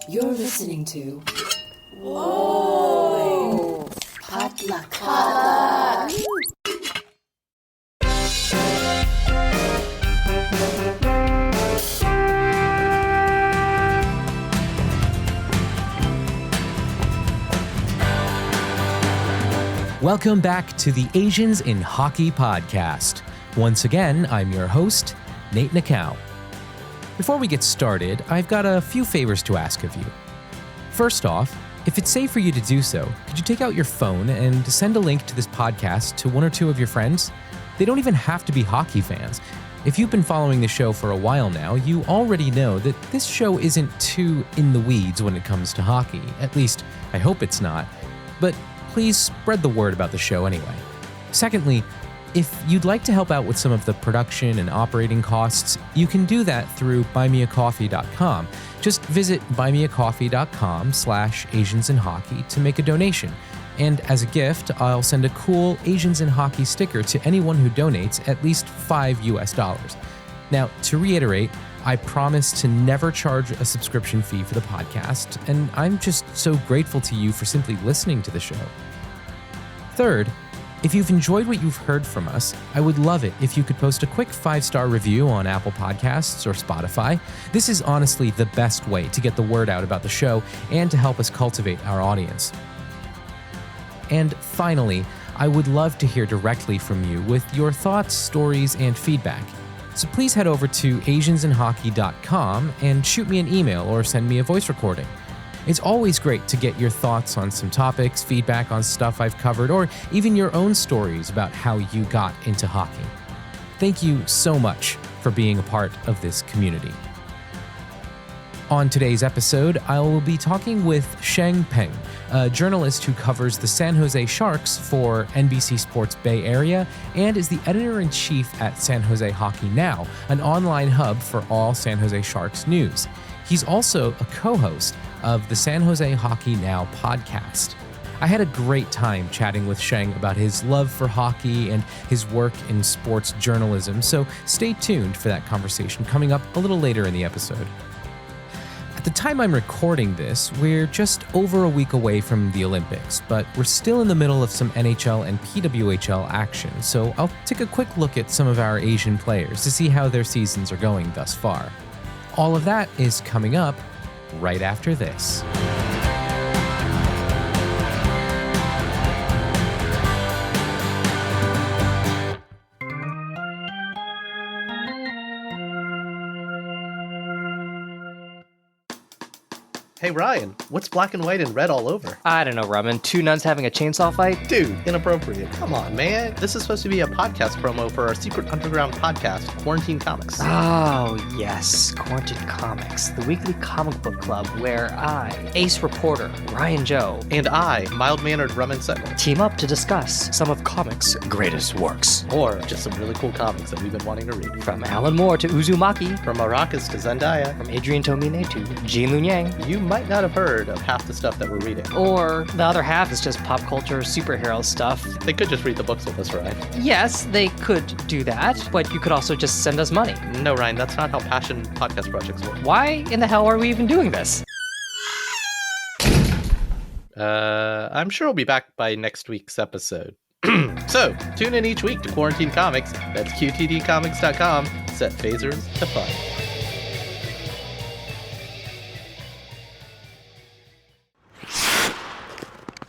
You're listening to Whoa! Potluck. Welcome back to the Asians in Hockey podcast. Once again, I'm your host, Nate NoCal. Before we get started, I've got a few favors to ask of you. First off, if it's safe for you to do so, could you take out your phone and send a link to this podcast to one or two of your friends? They don't even have to be hockey fans. If you've been following the show for a while now, you already know that this show isn't too in the weeds when it comes to hockey. At least, I hope it's not. But please spread the word about the show anyway. Secondly, if you'd like to help out with some of the production and operating costs, you can do that through buymeacoffee.com. Just visit buymeacoffee.com/AsiansInHockey to make a donation. And as a gift, I'll send a cool Asians in Hockey sticker to anyone who donates at least $5. Now, to reiterate, I promise to never charge a subscription fee for the podcast, and I'm just so grateful to you for simply listening to the show. Third, if you've enjoyed what you've heard from us, I would love it if you could post a quick 5-star review on Apple Podcasts or Spotify. This is honestly the best way to get the word out about the show and to help us cultivate our audience. And finally, I would love to hear directly from you with your thoughts, stories, and feedback. So please head over to asiansinhockey.com and shoot me an email or send me a voice recording. It's always great to get your thoughts on some topics, feedback on stuff I've covered, or even your own stories about how you got into hockey. Thank you so much for being a part of this community. On today's episode, I will be talking with Sheng Peng, a journalist who covers the San Jose Sharks for NBC Sports Bay Area and is the editor-in-chief at San Jose Hockey Now, an online hub for all San Jose Sharks news. He's also a co-host of the San Jose Hockey Now podcast. I had a great time chatting with Sheng about his love for hockey and his work in sports journalism, so stay tuned for that conversation coming up a little later in the episode. At the time I'm recording this, we're just over a week away from the Olympics, but we're still in the middle of some NHL and PWHL action, so I'll take a quick look at some of our Asian players to see how their seasons are going thus far. All of that is coming up right after this. Hey Ryan, what's black and white and red all over? I don't know, Ramen. Two nuns having a chainsaw fight? Dude, inappropriate. Come on, man. This is supposed to be a podcast promo for our secret underground podcast, Quarantine Comics. Oh, yes. Quarantine Comics, the weekly comic book club where I, ace reporter Ryan Joe, And I, mild-mannered Ramen Sentinel. team up to discuss some of comics' greatest works. Or just some really cool comics that we've been wanting to read. From Alan Moore to Uzumaki, From Maracas to Zendaya. from Adrian Tomine to Jean Lun Yang. You might not have heard of half the stuff that we're reading. Or the other half is just pop culture superhero stuff. They could just read the books with us, Ryan. Yes, they could do that, but you could also just send us money. No, Ryan, that's not how passion podcast projects work. Why in the hell are we even doing this? I'm sure we'll be back by next week's episode. So, tune in each week to Quarantine Comics. That's QTDcomics.com. Set phasers to fun.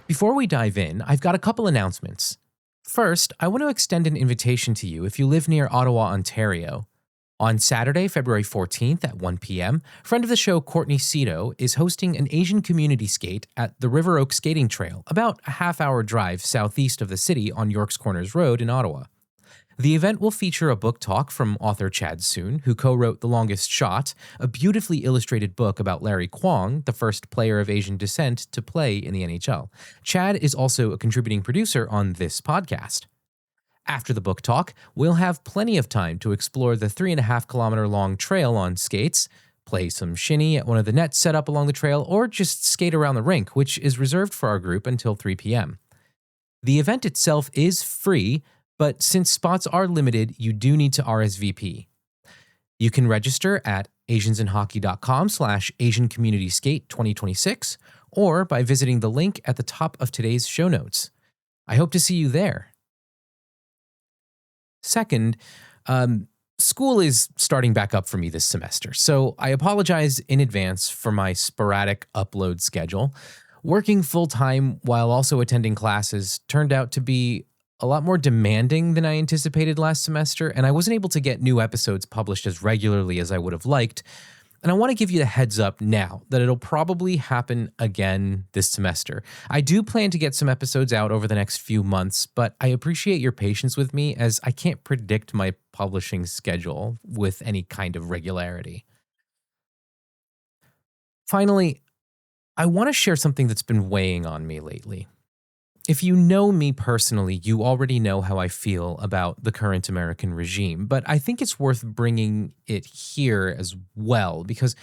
Before we dive in, I've got a couple announcements. First, I want to extend an invitation to you if you live near Ottawa, Ontario. On Saturday, February 14th at 1 p.m., friend of the show Courtney Cito is hosting an Asian community skate at the River Oak Skating Trail, about a half-hour drive southeast of the city on York's Corners Road in Ottawa. The event will feature a book talk from author Chad Soon, who co-wrote The Longest Shot, a beautifully illustrated book about Larry Kwong, the first player of Asian descent to play in the NHL. Chad is also a contributing producer on this podcast. After the book talk, we'll have plenty of time to explore the 3.5-kilometer-long trail on skates, play some shinny at one of the nets set up along the trail, or just skate around the rink, which is reserved for our group until 3 p.m. The event itself is free, but since spots are limited, you do need to RSVP. You can register at asiansinhockey.com/AsianCommunitySkate2026, or by visiting the link at the top of today's show notes. I hope to see you there. Second, school is starting back up for me this semester, so I apologize in advance for my sporadic upload schedule. Working full-time while also attending classes turned out to be a lot more demanding than I anticipated last semester, and I wasn't able to get new episodes published as regularly as I would have liked. And I want to give you the heads up now that it'll probably happen again this semester. I do plan to get some episodes out over the next few months, but I appreciate your patience with me as I can't predict my publishing schedule with any kind of regularity. Finally, I want to share something that's been weighing on me lately. If you know me personally, you already know how I feel about the current American regime, but I think it's worth bringing it here as well because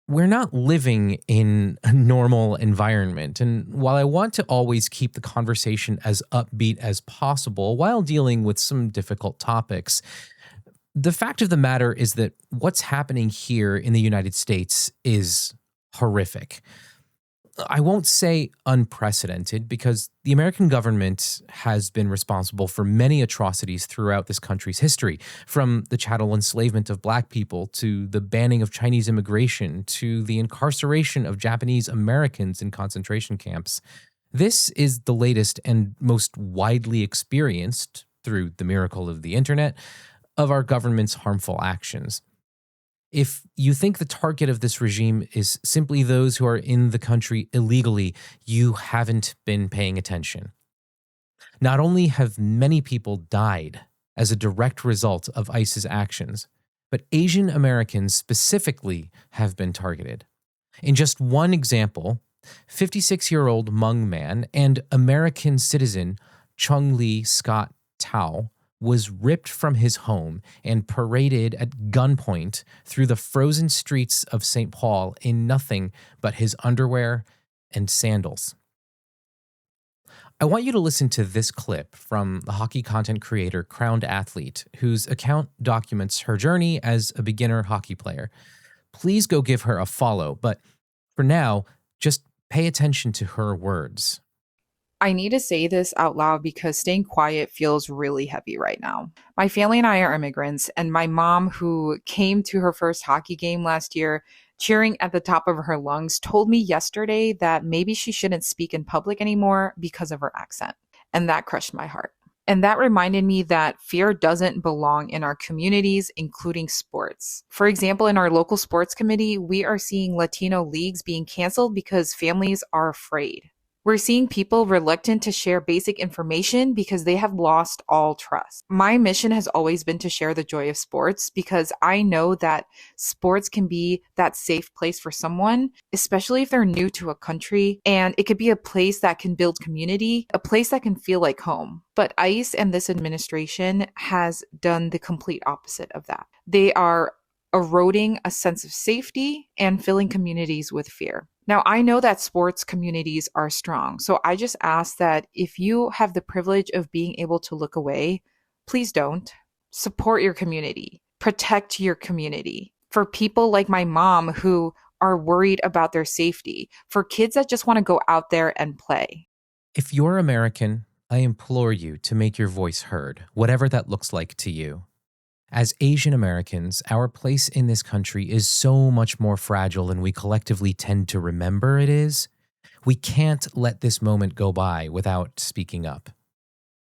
we're not living in a normal environment. And while I want to always keep the conversation as upbeat as possible while dealing with some difficult topics, the fact of the matter is that what's happening here in the United States is horrific. I won't say unprecedented because the American government has been responsible for many atrocities throughout this country's history, from the chattel enslavement of Black people to the banning of Chinese immigration to the incarceration of Japanese Americans in concentration camps. This is the latest and most widely experienced, through the miracle of the internet, of our government's harmful actions. If you think the target of this regime is simply those who are in the country illegally, you haven't been paying attention. Not only have many people died as a direct result of ICE's actions, but Asian Americans specifically have been targeted. In just one example, 56-year-old Hmong man and American citizen Chung Lee Scott Tao was ripped from his home and paraded at gunpoint through the frozen streets of St. Paul in nothing but his underwear and sandals. I want you to listen to this clip from the hockey content creator Crowned Athlete, whose account documents her journey as a beginner hockey player. Please go give her a follow, but for now, just pay attention to her words. I need to say this out loud because staying quiet feels really heavy right now. My family and I are immigrants, and my mom, who came to her first hockey game last year, cheering at the top of her lungs, told me yesterday that maybe she shouldn't speak in public anymore because of her accent. And that crushed my heart. And that reminded me that fear doesn't belong in our communities, including sports. For example, in our local sports committee, we are seeing Latino leagues being canceled because families are afraid. We're seeing people reluctant to share basic information because they have lost all trust. My mission has always been to share the joy of sports because I know that sports can be that safe place for someone, especially if they're new to a country, and it could be a place that can build community, a place that can feel like home. But ICE and this administration has done the complete opposite of that. They are eroding a sense of safety and filling communities with fear. Now, I know that sports communities are strong, so I just ask that if you have the privilege of being able to look away, please don't. Support your community. Protect your community. For people like my mom who are worried about their safety. For kids that just want to go out there and play. If you're American, I implore you to make your voice heard, whatever that looks like to you. As Asian Americans, our place in this country is so much more fragile than we collectively tend to remember it is. We can't let this moment go by without speaking up.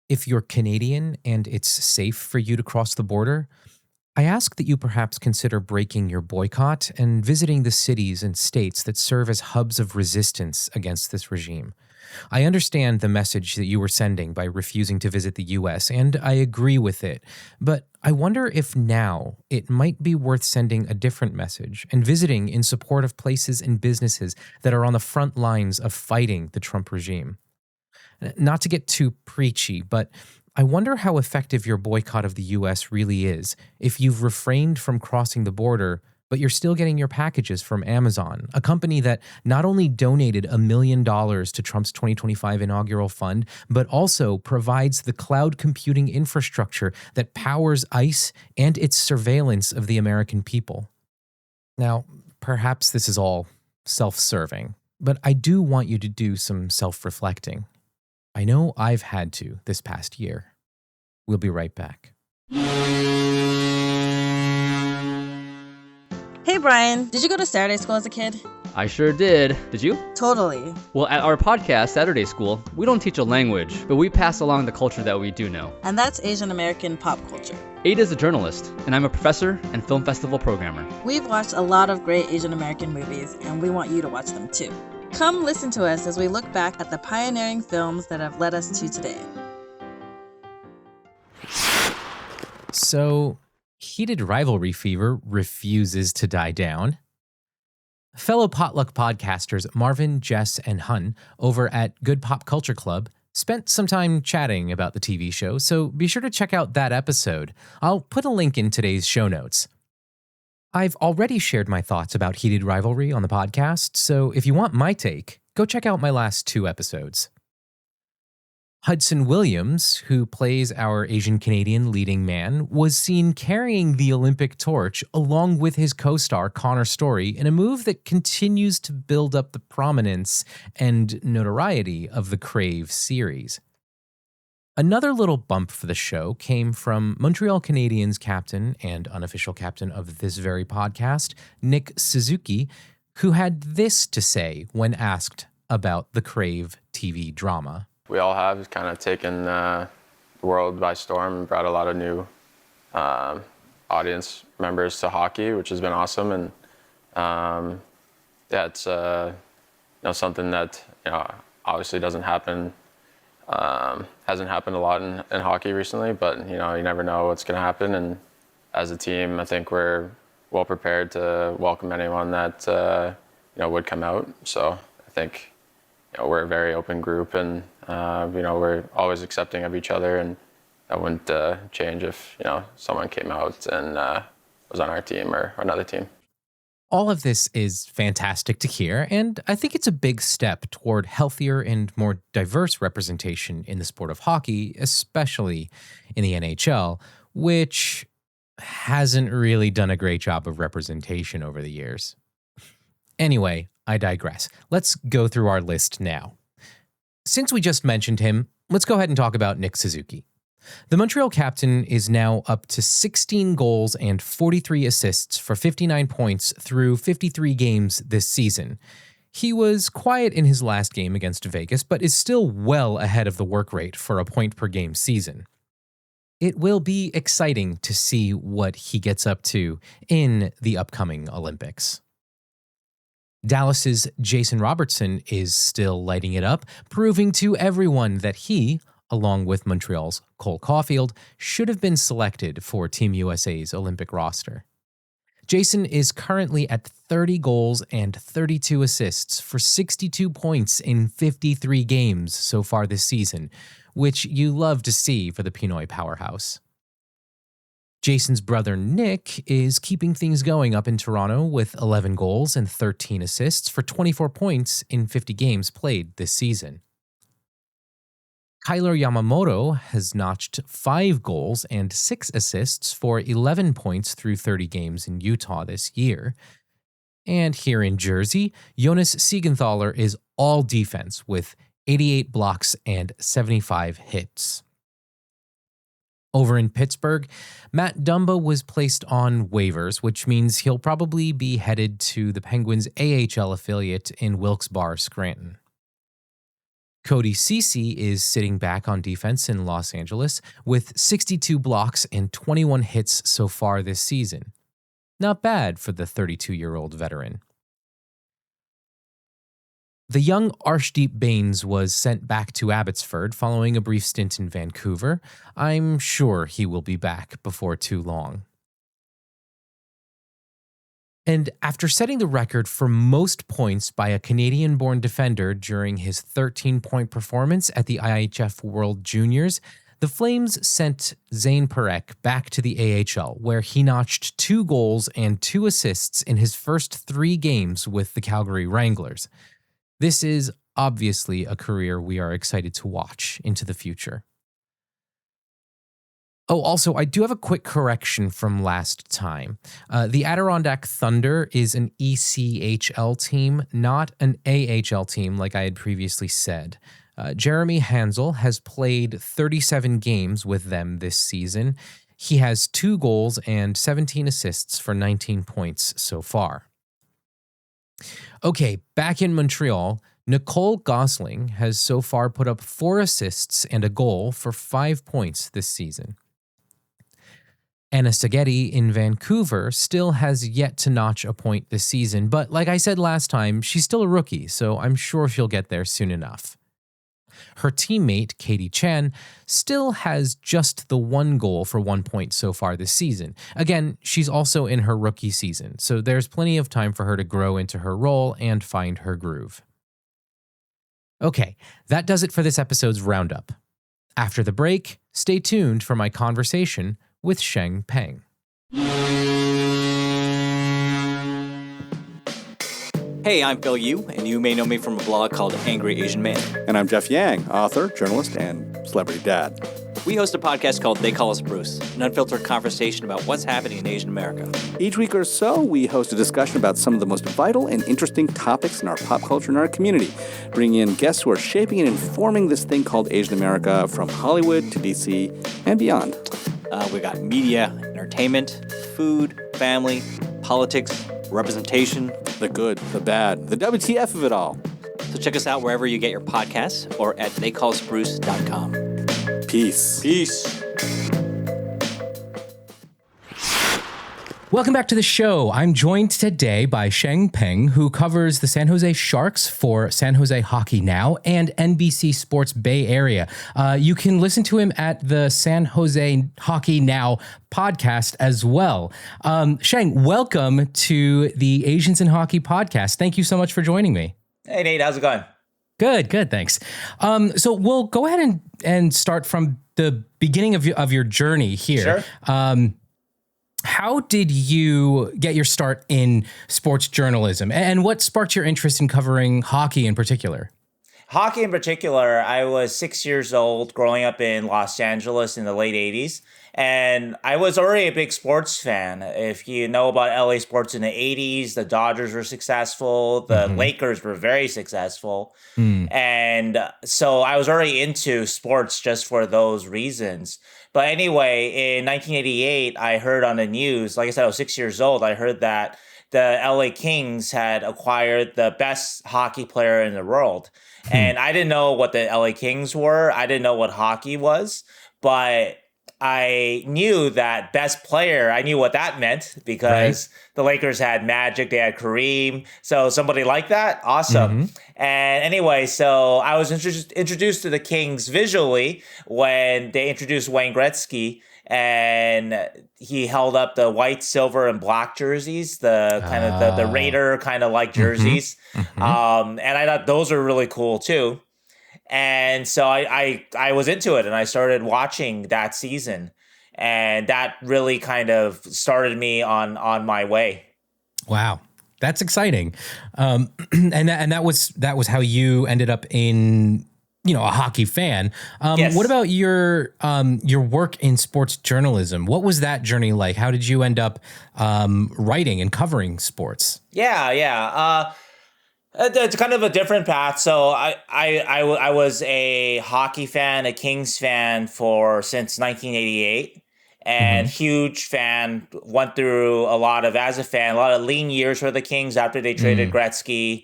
If you're Canadian and it's safe for you to cross the border, I ask that you perhaps consider breaking your boycott and visiting the cities and states that serve as hubs of resistance against this regime. I understand the message that you were sending by refusing to visit the U.S., and I agree with it, but I wonder if now it might be worth sending a different message and visiting in support of places and businesses that are on the front lines of fighting the Trump regime. Not to get too preachy, but I wonder how effective your boycott of the U.S. really is if you've refrained from crossing the border, but you're still getting your packages from Amazon, a company that not only donated $1 million to Trump's 2025 inaugural fund, but also provides the cloud computing infrastructure that powers ICE and its surveillance of the American people. Now, perhaps this is all self-serving, but I do want you to do some self-reflecting. I know I've had to this past year. We'll be right back. Hey Brian, did you go to Saturday school as a kid? I sure did. Did you? Totally. Well, at our podcast, Saturday School, we don't teach a language, but we pass along the culture that we do know. And that's Asian American pop culture. Ada's a journalist, and I'm a professor and film festival programmer. We've watched a lot of great Asian American movies, and we want you to watch them too. Come listen to us as we look back at the pioneering films that have led us to today. So, heated rivalry fever refuses to die down. Fellow Potluck podcasters Marvin, Jess, and Hun over at Good Pop Culture Club spent some time chatting about the TV show, so be sure to check out that episode. I'll put a link in today's show notes. I've already shared my thoughts about heated rivalry on the podcast, so if you want my take, go check out my last 2 episodes. Hudson Williams, who plays our Asian Canadian leading man, was seen carrying the Olympic torch along with his co-star Connor Story in a move that continues to build up the prominence and notoriety of the Crave series. Another little bump for the show came from Montreal Canadiens captain and unofficial captain of this very podcast, Nick Suzuki, who had this to say when asked about the Crave TV drama. We all have kind of taken the world by storm and brought a lot of new audience members to hockey, which has been awesome. And yeah, it's something that obviously doesn't happen, hasn't happened a lot in hockey recently. But you never know what's going to happen. And as a team, I think we're well prepared to welcome anyone that would come out. So I think we're a very open group, and we're always accepting of each other, and that wouldn't change if someone came out and was on our team or another team. All of this is fantastic to hear, and I think it's a big step toward healthier and more diverse representation in the sport of hockey, especially in the NHL, which hasn't really done a great job of representation over the years. Anyway, I digress. Let's go through our list now. Since we just mentioned him, let's go ahead and talk about Nick Suzuki. The Montreal captain is now up to 16 goals and 43 assists for 59 points through 53 games this season. He was quiet in his last game against Vegas, but is still well ahead of the work rate for a point-per-game season. It will be exciting to see what he gets up to in the upcoming Olympics. Dallas's Jason Robertson is still lighting it up, proving to everyone that he, along with Montreal's Cole Caulfield, should have been selected for Team USA's Olympic roster. Jason is currently at 30 goals and 32 assists for 62 points in 53 games so far this season, which you love to see for the Pinoy powerhouse. Jason's brother Nick is keeping things going up in Toronto with 11 goals and 13 assists for 24 points in 50 games played this season. Kyler Yamamoto has notched 5 goals and 6 assists for 11 points through 30 games in Utah this year. And here in Jersey, Jonas Siegenthaler is all defense with 88 blocks and 75 hits. Over in Pittsburgh, Matt Dumba was placed on waivers, which means he'll probably be headed to the Penguins' AHL affiliate in Wilkes-Barre, Scranton. Cody Ceci is sitting back on defense in Los Angeles with 62 blocks and 21 hits so far this season. Not bad for the 32-year-old veteran. The young Arshdeep Bains was sent back to Abbotsford following a brief stint in Vancouver. I'm sure he will be back before too long. And after setting the record for most points by a Canadian-born defender during his 13-point performance at the IHF World Juniors, the Flames sent Zane Parekh back to the AHL, where he notched 2 goals and 2 assists in his first 3 games with the Calgary Wranglers. This is obviously a career we are excited to watch into the future. Oh, also, I do have a quick correction from last time. The Adirondack Thunder is an ECHL team, not an AHL team like I had previously said. Jeremy Hansel has played 37 games with them this season. He has 2 goals and 17 assists for 19 points so far. Okay, back in Montreal, Nicole Gosling has so far put up 4 assists and a goal for 5 points this season. Anna Saghetti in Vancouver still has yet to notch a point this season, but like I said last time, she's still a rookie, so I'm sure she'll get there soon enough. Her teammate, Katie Chan, still has just the 1 goal for 1 point so far this season. Again, she's also in her rookie season, so there's plenty of time for her to grow into her role and find her groove. Okay, that does it for this episode's roundup. After the break, stay tuned for my conversation with Sheng Peng. Hey, I'm Chay Yew, and you may know me from a blog called Angry Asian Man. And I'm Jeff Yang, author, journalist, and celebrity dad. We host a podcast called They Call Us Bruce, an unfiltered conversation about what's happening in Asian America. Each week or so, we host a discussion about some of the most vital and interesting topics in our pop culture and our community, bringing in guests who are shaping and informing this thing called Asian America from Hollywood to DC and beyond. We got media, entertainment, food, family, politics, representation. The good, the bad, the WTF of it all. So check us out wherever you get your podcasts or at theycallusbruce.com. Peace. Peace. Welcome back to the show. I'm joined today by Sheng Peng, who covers the San Jose Sharks for San Jose Hockey Now and NBC Sports Bay Area. You can listen to him at the San Jose Hockey Now podcast as well. Sheng, welcome to the Asians in Hockey podcast. Thank you so much for joining me. Hey, Nate, how's it going? Good, thanks. So we'll go ahead and start from the beginning of your journey here. Sure. How did you get your start in sports journalism, and what sparked your interest in covering hockey in particular? Hockey in particular, I was 6 years old growing up in Los Angeles in the late 80s, and I was already a big sports fan. If you know about LA sports in the 80s, the Dodgers were successful, the Lakers were very successful, and so I was already into sports just for those reasons. But anyway, in 1988, I heard on the news, like I said, I was 6 years old, I heard that the LA Kings had acquired the best hockey player in the world. And I didn't know what the LA Kings were. I didn't know what hockey was. But I knew that best player, I knew what that meant because the Lakers had Magic, they had Kareem. So somebody like that, awesome. And anyway, so I was introduced to the Kings visually when they introduced Wayne Gretzky, and he held up the white, silver, and black jerseys, the kind of the Raider kind of like jerseys. And I thought those were really cool too. And so I was into it, and I started watching that season, and that really kind of started me on my way. Wow, that's exciting. And that was how you ended up in, a hockey fan. Yes. What about your work in sports journalism? What was that journey like? How did you end up writing and covering sports? Yeah. It's kind of a different path. So I was a hockey fan, a Kings fan since 1988, and huge fan. Went through a lot of lean years for the Kings after they traded Gretzky,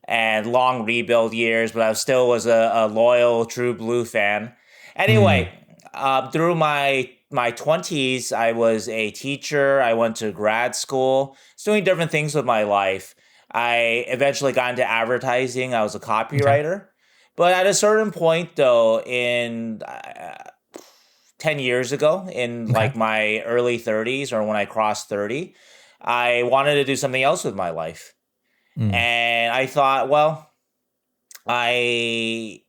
and long rebuild years. But I still was a loyal, true blue fan. Anyway, through my 20s, I was a teacher. I went to grad school. I was doing different things with my life. I eventually got into advertising. I was a copywriter. But at a certain point, though, in 10 years ago, in like my early 30s or when I crossed 30, I wanted to do something else with my life. And I thought, well, I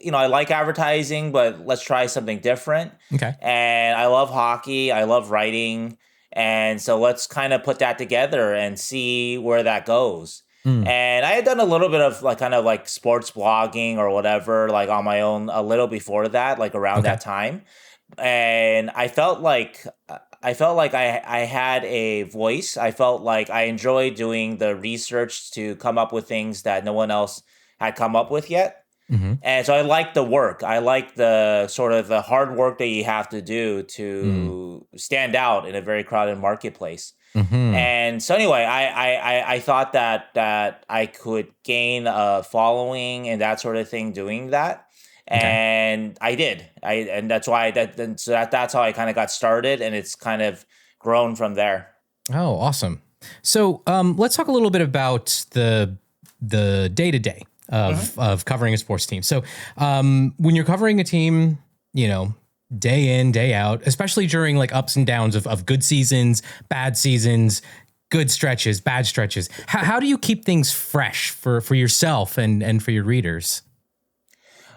like advertising, but let's try something different. And I love hockey. I love writing. And so let's kind of put that together and see where that goes. And I had done a little bit of like sports blogging or whatever, like on my own a little before that, like around that time. and I felt like I had a voice. I felt like I enjoyed doing the research to come up with things that no one else had come up with yet. Mm-hmm. And so I like the work. I like the sort of the hard work that you have to do to stand out in a very crowded marketplace. Mm-hmm. And so anyway, I thought that I could gain a following and that sort of thing doing that. And I did. And that's why that's how I kind of got started, and it's kind of grown from there. Oh, awesome. So let's talk a little bit about the day-to-day of covering a sports team. So when you're covering a team, day in, day out, especially during like ups and downs of good seasons, bad seasons, good stretches, bad stretches, how do you keep things fresh for yourself and for your readers?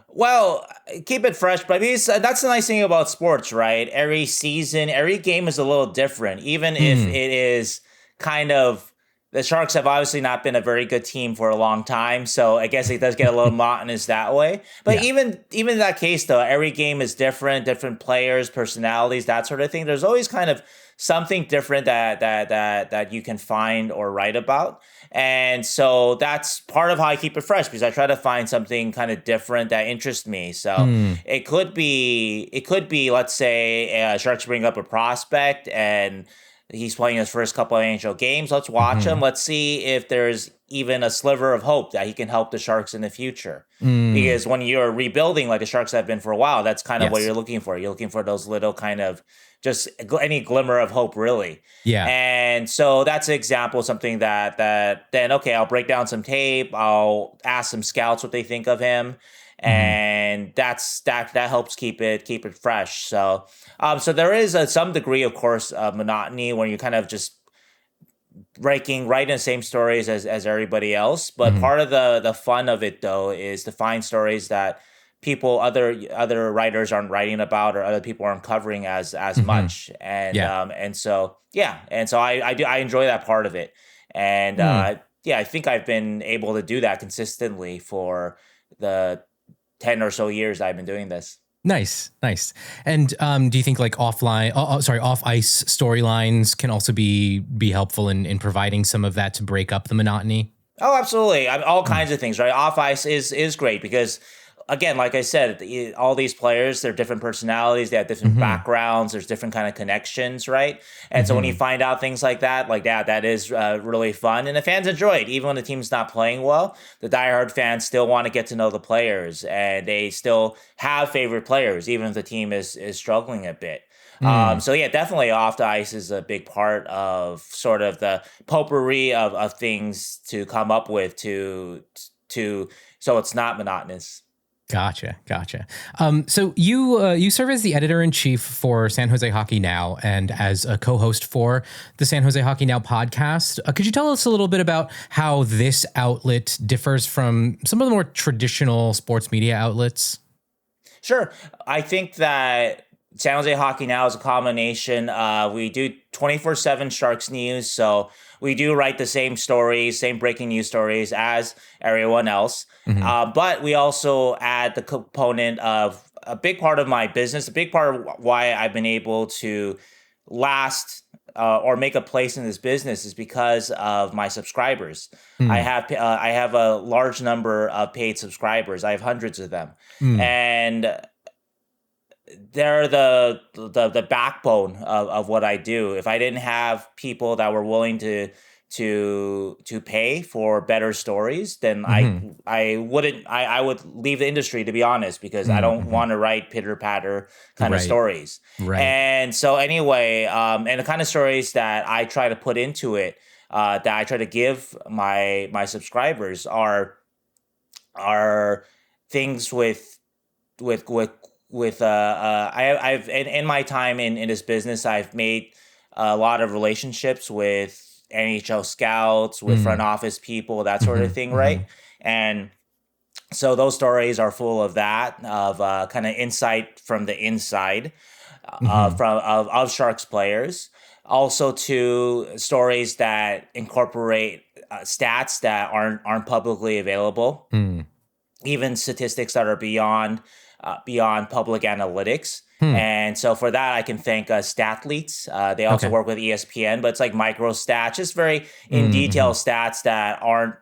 Well, keep it fresh, but I mean, that's the nice thing about sports, right? Every season, every game is a little different, even if it is kind of, the Sharks have obviously not been a very good team for a long time, so I guess it does get a little monotonous that way. But even in that case, though, every game is different players, personalities, that sort of thing. There's always kind of something different that you can find or write about. And so that's part of how I keep it fresh, because I try to find something kind of different that interests me. So it could be, let's say, Sharks bring up a prospect and he's playing his first couple of NHL games. Let's watch him. Let's see if there's even a sliver of hope that he can help the Sharks in the future. Because when you're rebuilding like the Sharks have been for a while, that's kind of what you're looking for. You're looking for those little kind of just any glimmer of hope, really. Yeah. And so that's an example of something that then, okay, I'll break down some tape. I'll ask some scouts what they think of him. And that helps keep it fresh. So there is some degree, of course, of monotony when you're kind of just writing the same stories as everybody else. But part of the fun of it, though, is to find stories that other writers aren't writing about, or other people aren't covering as much. And I enjoy that part of it. And I think I've been able to do that consistently for the 10 or so years I've been doing this. Nice. And do you think like off ice storylines can also be helpful in providing some of that to break up the monotony? Oh, absolutely. All kinds of things, right? Off ice is great because, again, like I said, all these players, they're different personalities, they have different backgrounds, there's different kind of connections, right? And so when you find out things like that is really fun. And the fans enjoy it. Even when the team's not playing well, the diehard fans still want to get to know the players, and they still have favorite players, even if the team is struggling a bit. Definitely off the ice is a big part of sort of the potpourri of things to come up with to so it's not monotonous. Gotcha. So you serve as the editor-in-chief for San Jose Hockey Now and as a co-host for the San Jose Hockey Now podcast. Could you tell us a little bit about how this outlet differs from some of the more traditional sports media outlets? Sure. I think that San Jose Hockey Now is a combination. We do 24/7 Sharks news, so we do write the same stories, same breaking news stories as everyone else. But we also add the component of a big part of my business, a big part of why I've been able to last or make a place in this business is because of my subscribers. I have a large number of paid subscribers. I have hundreds of them. And they're the backbone of what I do. If I didn't have people that were willing to pay for better stories, then I would leave the industry, to be honest, because I don't want to write pitter patter kind of stories. Right. And so anyway, and the kind of stories that I try to put into it, that I try to give my subscribers are things I've in my time in this business, I've made a lot of relationships with NHL scouts, with front office people, that sort of thing, right? And so those stories are full of that, of kind of insight from the inside of Sharks players. Also, to stories that incorporate stats that aren't publicly available, even statistics that are beyond beyond public analytics. And so for that, I can thank Stathletes. They also work with ESPN, but it's like micro stats, just very in detail stats that aren't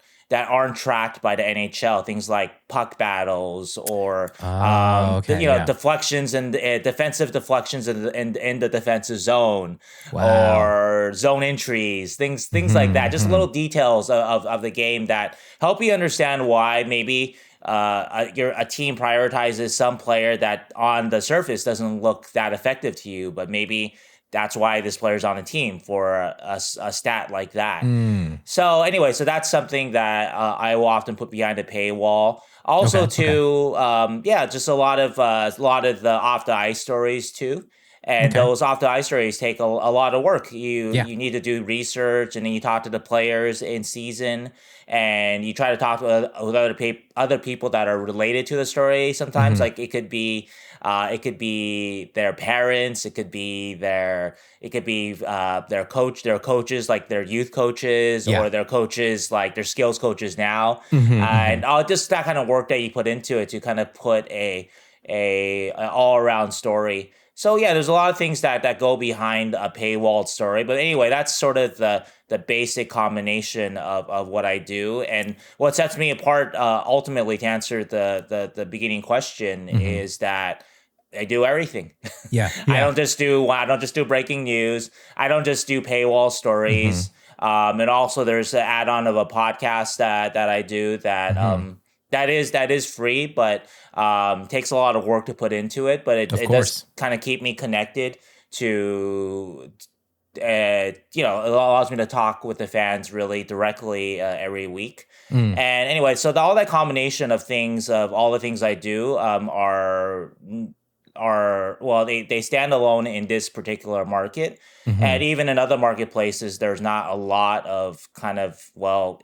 tracked by the NHL. Things like puck battles or deflections and defensive deflections in the defensive zone, or zone entries, things like that. Just little details of the game that help you understand why maybe a team prioritizes some player that on the surface doesn't look that effective to you, but maybe that's why this player's on a team for a stat like that. So anyway, so that's something that I will often put behind a paywall. Also, just a lot of the off the ice stories too. And those off the ice stories take a lot of work. You need to do research, and then you talk to the players in season, and you try to talk with other people that are related to the story. Sometimes, like it could be their parents, it could be their coaches, like their youth coaches, or their coaches, like their skills coaches now, and just that kind of work that you put into it to kind of put a all around story. So yeah, there's a lot of things that go behind a paywalled story. But anyway, that's sort of the basic combination of what I do. And what sets me apart, ultimately, to answer the beginning question, is that I do everything. I don't just do breaking news. I don't just do paywall stories. And also there's an add-on of a podcast that I do that is free, but takes a lot of work to put into it. But it does kind of keep me connected to, it allows me to talk with the fans really directly every week. And anyway, so all that combination of things, of all the things I do, they stand alone in this particular market. And even in other marketplaces, there's not a lot of kind of,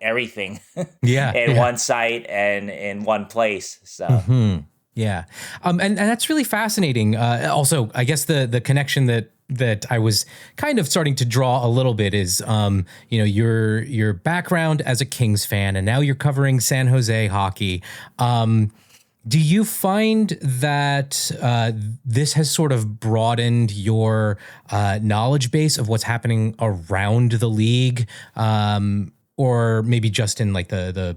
everything in one site and in one place. So. And that's really fascinating. Also, I guess the connection that I was kind of starting to draw a little bit is, your background as a Kings fan, and now you're covering San Jose hockey. Do you find that this has sort of broadened your knowledge base of what's happening around the league, or maybe just in like the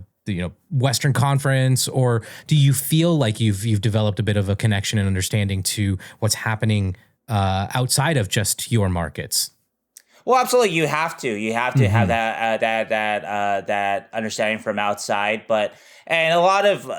Western Conference, or do you feel like you've developed a bit of a connection and understanding to what's happening outside of just your markets? Well, absolutely, you have to have that understanding from outside, and a lot of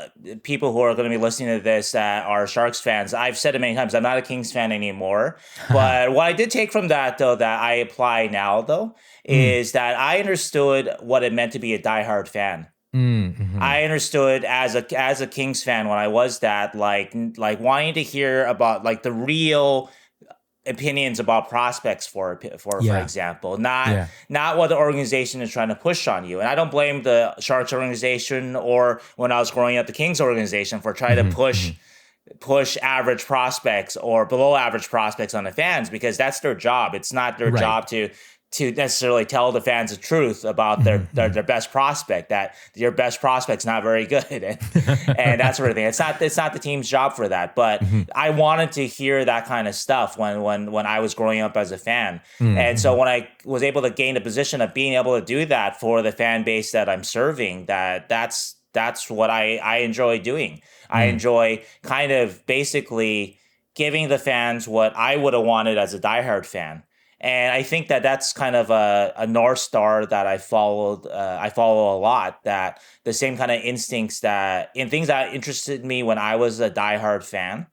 people who are going to be listening to this that are Sharks fans, I've said it many times, I'm not a Kings fan anymore. But what I did take from that, though, that I apply now, though, is that I understood what it meant to be a diehard fan. I understood as a Kings fan when I was that, like wanting to hear about like the real opinions about prospects for example, not what the organization is trying to push on you. And I don't blame the Sharks organization, or when I was growing up the Kings organization, for trying to push average prospects or below average prospects on the fans, because that's their job. It's not their job to necessarily tell the fans the truth about their best prospect, that your best prospect's not very good, and that sort of thing. It's not the team's job for that. But I wanted to hear that kind of stuff when I was growing up as a fan. And so when I was able to gain a position of being able to do that for the fan base that I'm serving, that's what I enjoy doing. I enjoy kind of basically giving the fans what I would have wanted as a diehard fan. And I think that's kind of a North Star that I follow a lot, that the same kind of instincts in things that interested me when I was a diehard fan,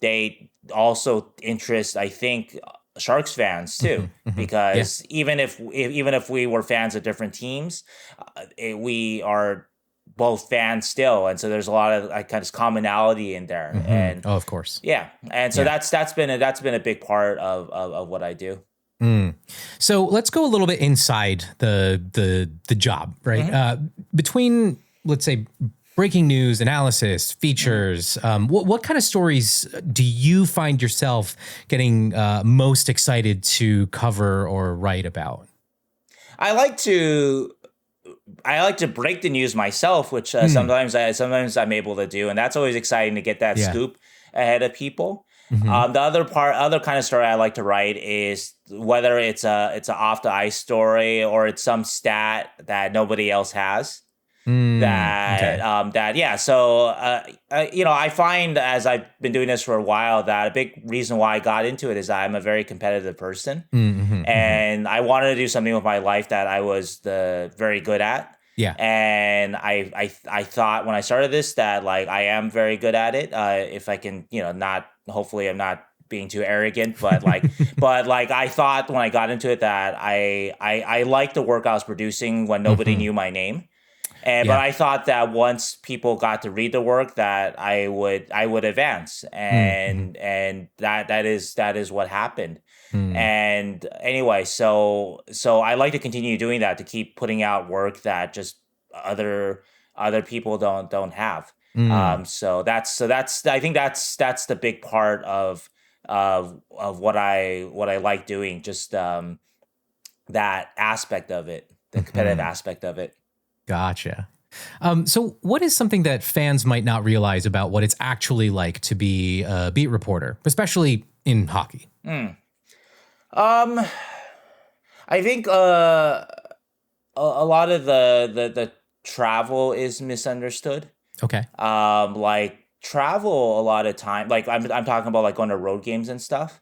they also interest, I think, Sharks fans too, because even if we were fans of different teams, we are both fans still, and so there's a lot of kind of commonality in there. And of course, and so that's been a big part of what I do. So let's go a little bit inside the job, right? Between, let's say, breaking news, analysis, features, what kind of stories do you find yourself getting most excited to cover or write about? I like to I like to break the news myself, which sometimes I'm able to do, and that's always exciting to get that scoop ahead of people. The other kind of story I like to write is whether it's a off the ice story or it's some stat that nobody else has. So I find, as I've been doing this for a while, that a big reason why I got into it is that I'm a very competitive person, and I wanted to do something with my life that I was very good at. Yeah. And I thought when I started this that like I am very good at it. If I can, hopefully I'm not being too arrogant, but like I thought when I got into it that I liked the work I was producing when nobody knew my name. But I thought that once people got to read the work that I would advance, and that is what happened. And anyway, so I like to continue doing that, to keep putting out work that just other people don't have. So that's I think that's the big part of what I like doing, just that aspect of it, the competitive aspect of it. Gotcha. So what is something that fans might not realize about what it's actually like to be a beat reporter, especially in hockey? I think a lot of the travel is misunderstood. Okay. Like travel a lot of time, like I'm talking about like going to road games and stuff,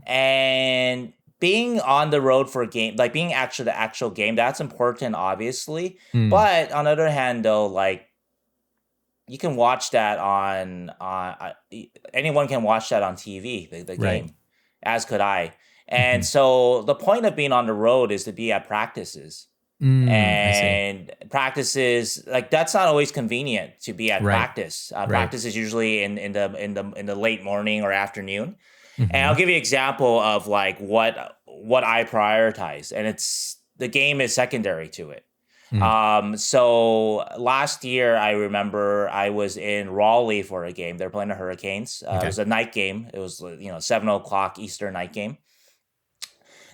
and being on the road for a game, like being the actual game, that's important, obviously. But on the other hand, though, like you can watch that on anyone can watch that on TV, the game, as could I. And so the point of being on the road is to be at practices. And practices, like that's not always convenient to be at practice. Practice is usually in the late morning or afternoon. And I'll give you an example of like what I prioritize, and it's the game is secondary to it. So last year, I remember I was in Raleigh for a game. They're playing the Hurricanes. It was a night game. It was 7:00 Eastern night game.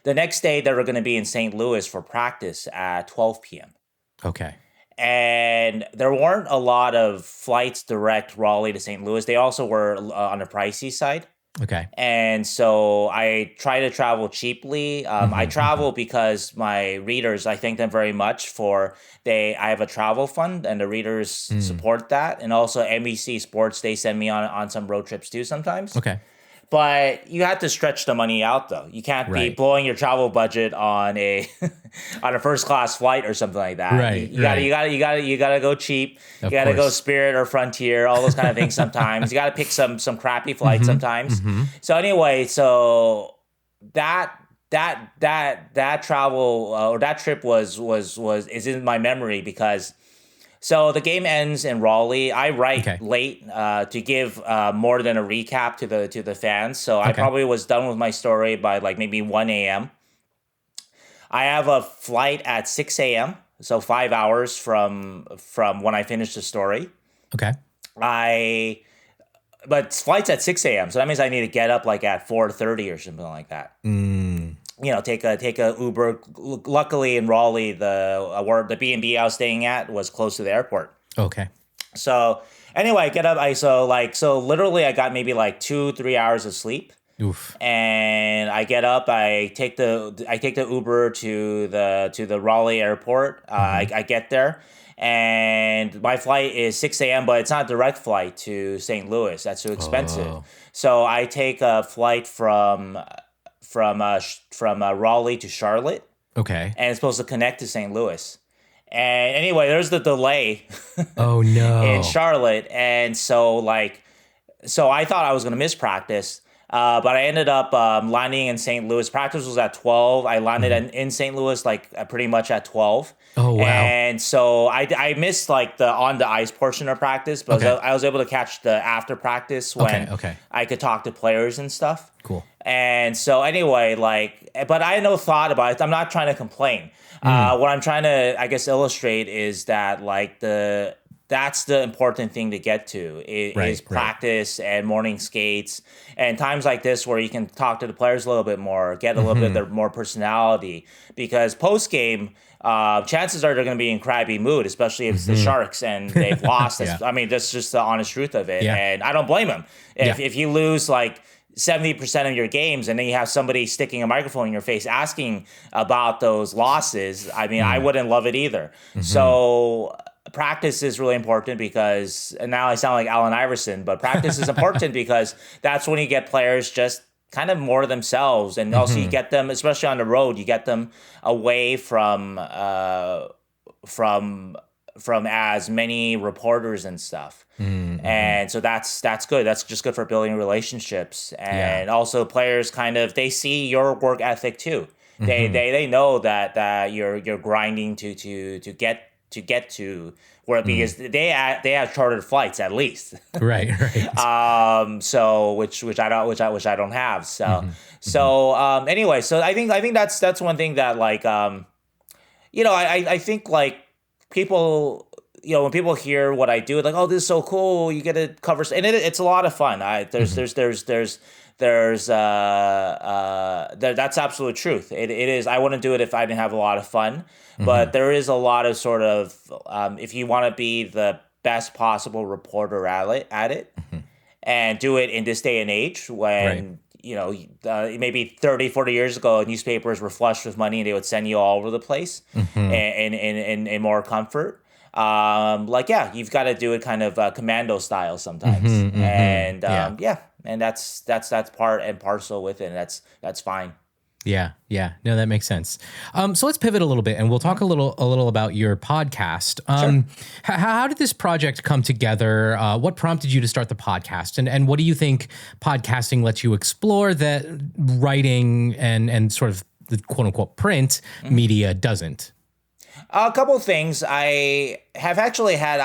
The next day, they were going to be in St. Louis for practice at 12 p.m. Okay. And there weren't a lot of flights direct Raleigh to St. Louis. They also were on the pricey side. Okay. And so I try to travel cheaply. I travel because my readers, I thank them very much I have a travel fund, and the readers support that. And also NBC Sports, they send me on some road trips too sometimes. Okay. But you have to stretch the money out, though. You can't be blowing your travel budget on a first class flight or something like that. Right. You gotta go cheap. You gotta go Spirit or Frontier, all those kind of things. Sometimes you gotta pick some crappy flights. Sometimes. So anyway, so that travel or that trip is in my memory because. So the game ends in Raleigh. I write late to give more than a recap to the fans. So I probably was done with my story by like maybe 1 a.m. I have a flight at 6 a.m. So 5 hours from when I finish the story. Okay. But flight's at 6 a.m. So that means I need to get up like at 4:30 or something like that. Take a Uber. Luckily in Raleigh, the B&B I was staying at was close to the airport. Okay. So anyway, I get up. So literally I got maybe like 2-3 hours of sleep. Oof. And I get up. I take the Uber to the Raleigh airport. I get there, and my flight is 6 a.m. But it's not a direct flight to St. Louis. That's too expensive. So I take a flight from Raleigh to Charlotte. Okay. And it's supposed to connect to St. Louis. And anyway, there's the delay. Oh no. In Charlotte, and so I thought I was gonna miss practice. But I ended up landing in St. Louis. Practice was at 12. I landed in St. Louis pretty much at 12. Oh, wow. And so I missed like the on the ice portion of practice, but I was able to catch the after practice when I could talk to players and stuff. Cool. And so anyway, but I had no thought about it. I'm not trying to complain. What I'm trying to, I guess, illustrate is that that's the important thing to get to is practice and morning skates and times like this where you can talk to the players a little bit more, get a little bit of their more personality. Because post game, chances are they're going to be in crabby mood, especially if it's the Sharks and they've lost. I mean, that's just the honest truth of it. Yeah. And I don't blame them. If you lose like 70% of your games and then you have somebody sticking a microphone in your face asking about those losses, I mean, I wouldn't love it either. So practice is really important because, and now I sound like Allen Iverson, but practice is important because that's when you get players just kind of more themselves. And also you get them, especially on the road, you get them away from as many reporters and stuff. And so that's good. That's just good for building relationships. And also players they see your work ethic too. They know that you're grinding to get to where because they have chartered flights at least. Right. So which I don't have. So anyway, so I think that's one thing that like I think like people, when people hear what I do, like, oh, this is so cool, you get to cover, and it's a lot of fun. That's absolute truth. It is. I wouldn't do it if I didn't have a lot of fun, but there is a lot of sort of, if you want to be the best possible reporter at it and do it in this day and age when, maybe 30, 40 years ago, newspapers were flush with money and they would send you all over the place in more comfort. You've got to do it kind of commando style sometimes. And and that's part and parcel with it. And that's fine. Yeah. No, that makes sense. So let's pivot a little bit and we'll talk a little about your podcast. Sure. How did this project come together? What prompted you to start the podcast? And what do you think podcasting lets you explore that writing and sort of the quote unquote print media doesn't? A couple of things. I have actually had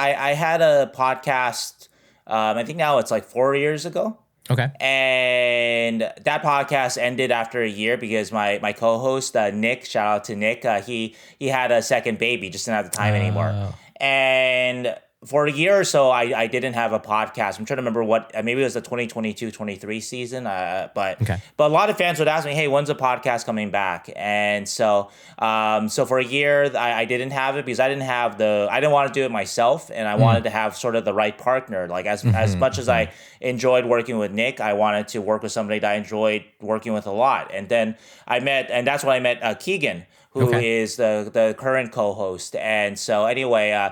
a podcast, I think now it's like 4 years ago. Okay. And that podcast ended after a year because my co-host, Nick, shout out to Nick, he had a second baby, just didn't have the time anymore. And for a year or so, I didn't have a podcast. I'm trying to remember what, maybe it was the 2022-23 season. But a lot of fans would ask me, hey, when's the podcast coming back? And so for a year, I didn't have it because I didn't want to do it myself. And I wanted to have sort of the right partner. Like as much as I enjoyed working with Nick, I wanted to work with somebody that I enjoyed working with a lot. And then that's when I met Keegan, who is the current co-host. And so anyway,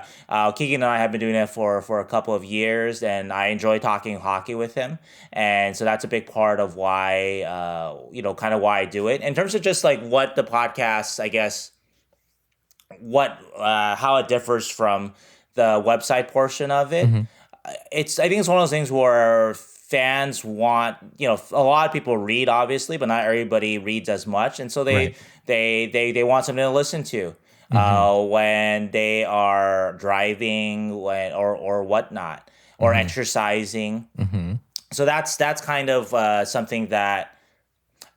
Keegan and I have been doing it for a couple of years, and I enjoy talking hockey with him. And so that's a big part of why, kind of why I do it. In terms of just like what the podcast, I guess, how it differs from the website portion of it, I think it's one of those things where fans want, a lot of people read obviously, but not everybody reads as much. And so they want something to listen to when they are driving or whatnot, or exercising. So that's kind of something that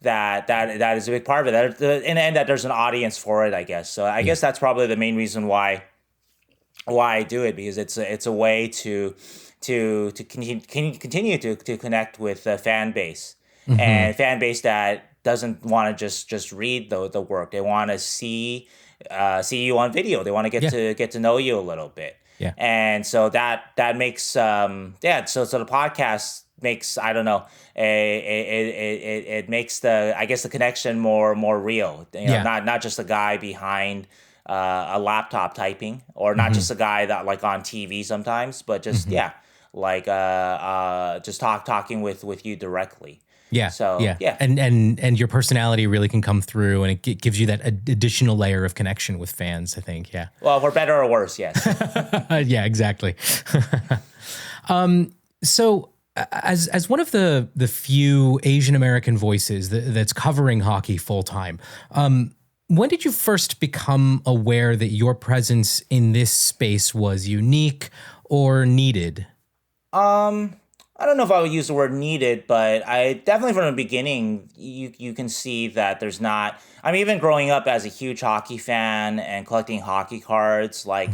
is a big part of it. And that there's an audience for it, I guess. So I guess that's probably the main reason why I do it, because it's a way to continue to connect with the fan base, and fan base that doesn't want to just read the work. They want to see you on video. They want to get to know you a little bit. Yeah. And so that makes so the podcast makes, I don't know, it makes the connection more real. Not just a guy behind a laptop typing, or not just a guy that like on TV sometimes, but just just talking with you directly. Yeah. So yeah. And your personality really can come through, and it gives you that additional layer of connection with fans, I think. Yeah. Well, for better or worse, yes. Yeah, exactly. So as one of the few Asian American voices that's covering hockey full time, when did you first become aware that your presence in this space was unique or needed? I don't know if I would use the word needed, but I definitely from the beginning, you can see that there's not, I mean, even growing up as a huge hockey fan and collecting hockey cards, like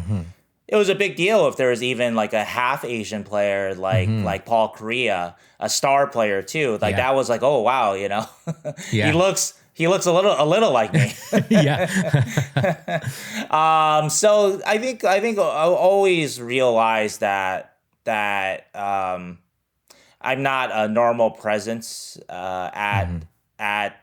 it was a big deal if there was even like a half Asian player like Paul Korea, a star player too. Like that was like, oh wow, you know, Yeah. he looks a little like me. Yeah. So I think I'll always realize that I'm not a normal presence at a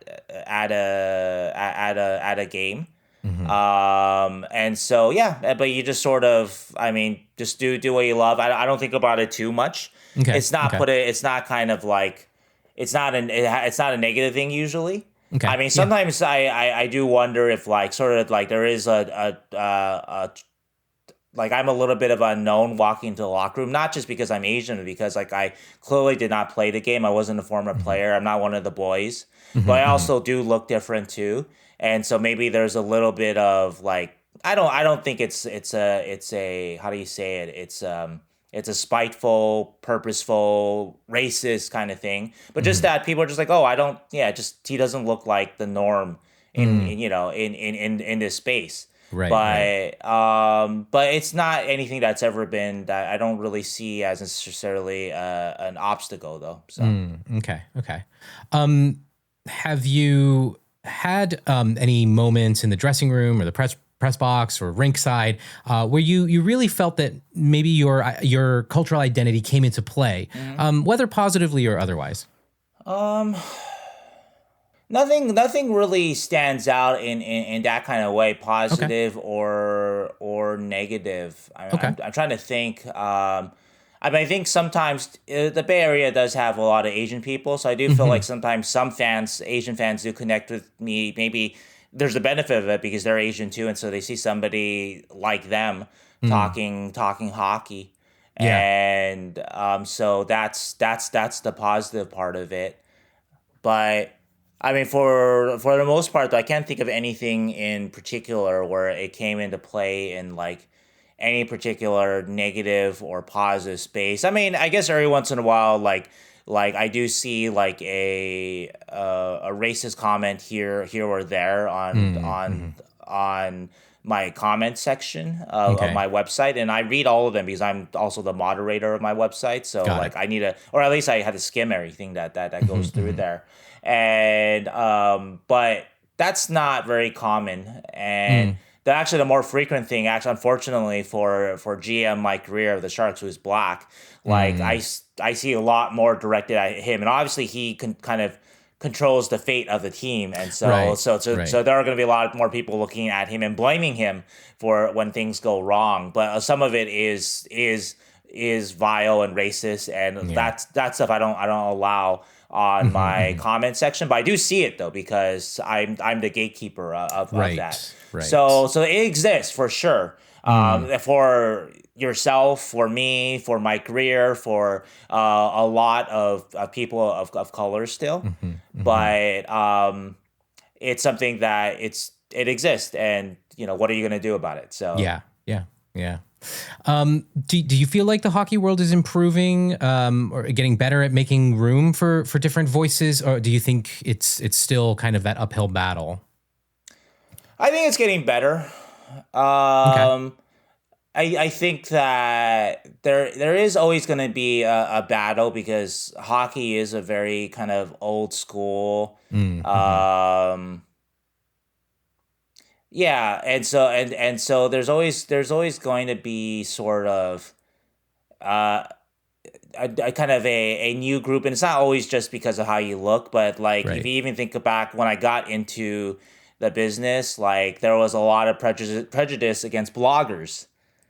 game. And so yeah, but you just sort of, I mean, just do what you love. I don't think about it too much. Okay. It's not it's not kind of like it's not a negative thing usually. Okay. I mean, sometimes I do wonder if like sort of like there is a like I'm a little bit of an unknown walking into the locker room, not just because I'm Asian, but because like I clearly did not play the game. I wasn't a former player. I'm not one of the boys, but I also do look different too. And so maybe there's a little bit of like I don't think it's a how do you say it? It's a spiteful, purposeful, racist kind of thing. But just that people are just like, oh, just he doesn't look like the norm in this space. Right. But it's not anything that's ever been that I don't really see as necessarily an obstacle though. So Okay. Have you had any moments in the dressing room or the press box or rink side where you really felt that maybe your cultural identity came into play, whether positively or otherwise? Nothing really stands out in that kind of way, positive or negative. I'm trying to think. I mean, I think sometimes the Bay Area does have a lot of Asian people, so I do feel like sometimes some Asian fans do connect with me. Maybe there's the benefit of it because they're Asian too, and so they see somebody like them talking hockey, and so that's the positive part of it. But I mean, for the most part, though, I can't think of anything in particular where it came into play in like any particular negative or positive space. I mean, I guess every once in a while, like I do see like a racist comment here or there on my comment section of my website, and I read all of them because I'm also the moderator of my website. So I need to, or at least I had to skim everything that goes through there, and but that's not very common and. The more frequent thing, actually, unfortunately for GM Mike Greer of the Sharks, who's black, like I see a lot more directed at him, and obviously he kind of controls the fate of the team, and so there are going to be a lot more people looking at him and blaming him for when things go wrong. But some of it is vile and racist, and that stuff I don't allow on my comment section, but I do see it though because I'm the gatekeeper of that. Right. So it exists for sure. For yourself, for me, for my career, for a lot of people of color still, but it's something that it exists, and what are you going to do about it? So yeah. Do you feel like the hockey world is improving or getting better at making room for different voices, or do you think it's still kind of that uphill battle? I think it's getting better. I think that there is always going to be a battle because hockey is a very kind of old school. Yeah, and so there's always going to be sort of a kind of a new group, and it's not always just because of how you look, but like if you even think back when I got into the business, like there was a lot of prejudice against bloggers.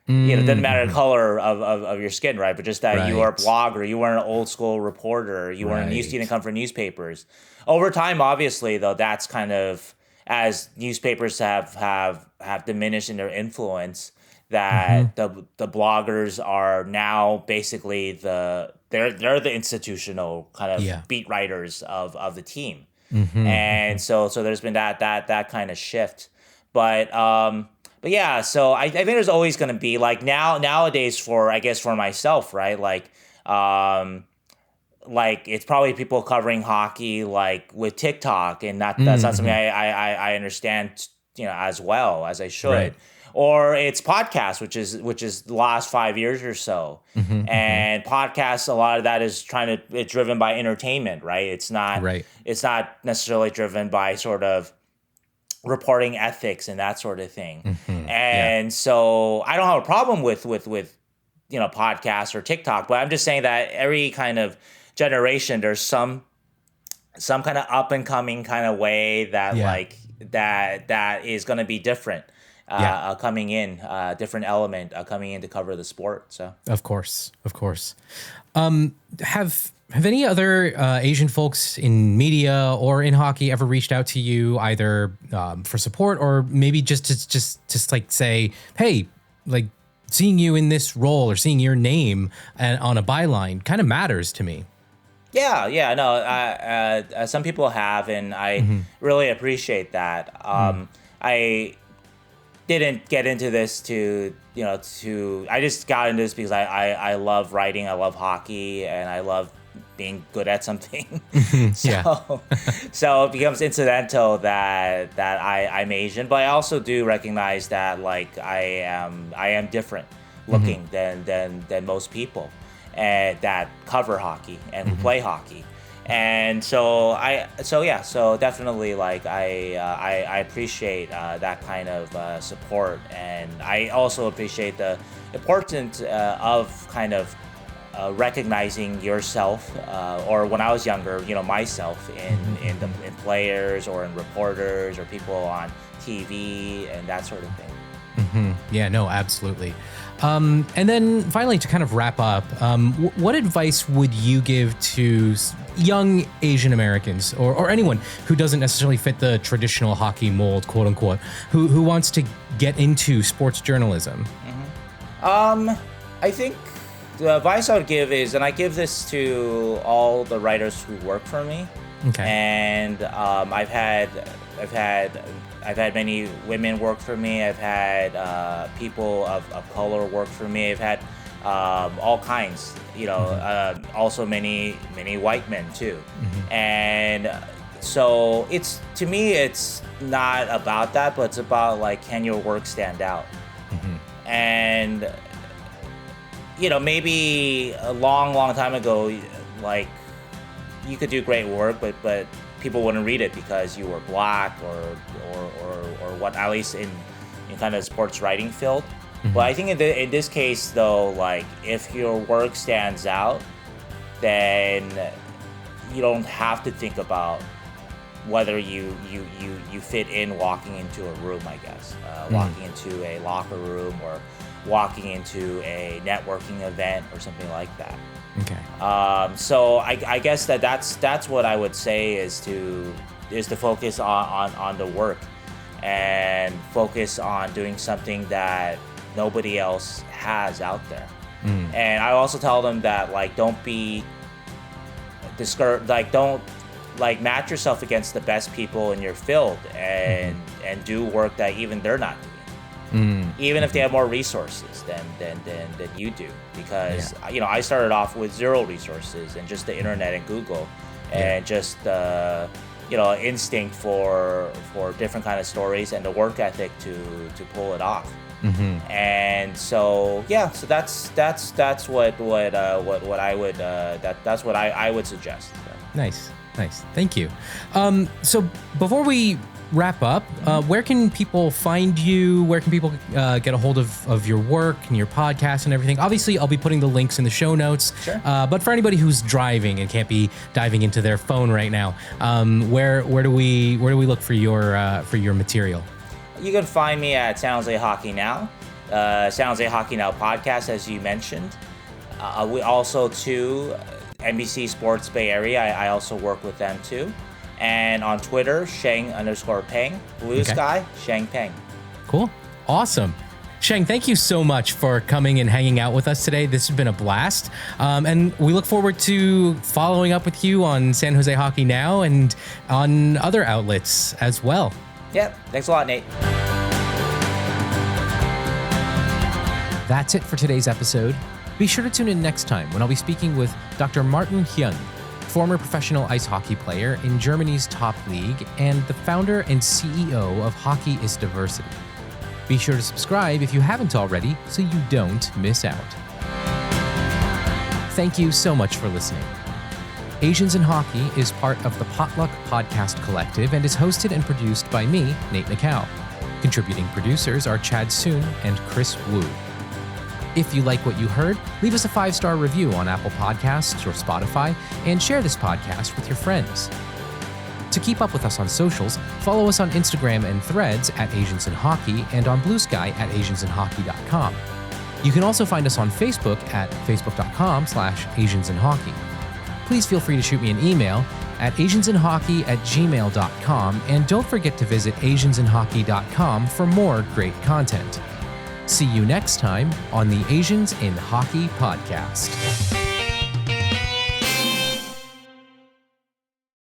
It doesn't matter the color of your skin, right? But just that you were a blogger, you weren't an old school reporter, you weren't you didn't come from newspapers. Over time, obviously, though, that's kind of as newspapers have diminished in their influence, that the bloggers are now basically they're the institutional kind of beat writers of the team. And so there's been that kind of shift, but yeah, so I think there's always going to be like nowadays for myself, right? Like it's probably people covering hockey like with TikTok, and that's not something I understand, as well as I should. or it's podcasts, which is the last 5 years or so. And podcasts, a lot of that is it's driven by entertainment, right? It's not necessarily driven by sort of reporting ethics and that sort of thing. And so I don't have a problem with podcasts or TikTok, but I'm just saying that every kind of generation, there's some kind of up and coming kind of way that that is going to be different. Coming in, different element coming in to cover the sport. So of course. Have any other Asian folks in media or in hockey ever reached out to you either for support or maybe just like say, hey, like seeing you in this role or seeing your name on a byline kind of matters to me? Some people have, and I really appreciate that. I didn't get into this I just got into this because I love writing, I love hockey, and I love being good at something. So it becomes incidental that I'm Asian, but I also do recognize that like I am different looking than most people and that cover hockey and who play hockey. And so definitely like I appreciate that kind of support, and I also appreciate the importance of kind of recognizing yourself, or when I was younger, myself in players or in reporters or people on TV and that sort of thing. Yeah, no, absolutely. And then finally, to kind of wrap up, what advice would you give to young Asian Americans or anyone who doesn't necessarily fit the traditional hockey mold, quote unquote, who wants to get into sports journalism? I think the advice I would give is, and I give this to all the writers who work for me. Okay. And I've had many women work for me. I've had people of color work for me. I've had all kinds, also many white men too. And so to me, it's not about that, but it's about like, can your work stand out? And, maybe a long time ago, like you could do great work, but people wouldn't read it because you were black or what, at least in kind of sports writing field. But I think in this case though, like if your work stands out, then you don't have to think about whether you fit in walking into a room, I guess, walking into a locker room or walking into a networking event or something like that. Okay. So I guess that's what I would say is to focus on the work and focus on doing something that nobody else has out there. And I also tell them that like don't be discouraged, like don't like match yourself against the best people in your field and do work that even they're not doing. Even if they have more resources than you do, because I started off with zero resources and just the internet and Google and just instinct for different kind of stories and the work ethic to pull it off. And so so that's what I would that's what I would suggest. So. Nice. Thank you. So before we wrap up, where can people find you? Where can people get a hold of your work and your podcast and everything? Obviously, I'll be putting the links in the show notes. Sure. But for anybody who's driving and can't be diving into their phone right now, where do we look for your material? You can find me at San Jose Hockey Now, San Jose Hockey Now podcast, as you mentioned. We also too, NBC Sports Bay Area. I also work with them too. And on Twitter, Sheng_Peng, Blue Sky, Sheng Peng. Cool. Awesome. Sheng, thank you so much for coming and hanging out with us today. This has been a blast. And we look forward to following up with you on San Jose Hockey Now and on other outlets as well. Yep. Thanks a lot, Nate. That's it for today's episode. Be sure to tune in next time when I'll be speaking with Dr. Martin Hyun, former professional ice hockey player in Germany's top league and the founder and CEO of Hockey is Diversity. Be sure to subscribe if you haven't already so you don't miss out. Thank you so much for listening. Asians in Hockey is part of the Potluck Podcast Collective and is hosted and produced by me, Nate NoCal. Contributing producers are Chad Soon and Chris Wu. If you like what you heard, leave us a 5-star review on Apple Podcasts or Spotify and share this podcast with your friends. To keep up with us on socials, follow us on Instagram and Threads at Asians in Hockey and on Blue Sky at asiansinhockey.com. You can also find us on Facebook at facebook.com/asiansinhockey. Please feel free to shoot me an email at asiansinhockey@gmail.com and don't forget to visit asiansinhockey.com for more great content. See you next time on the Asians in Hockey podcast.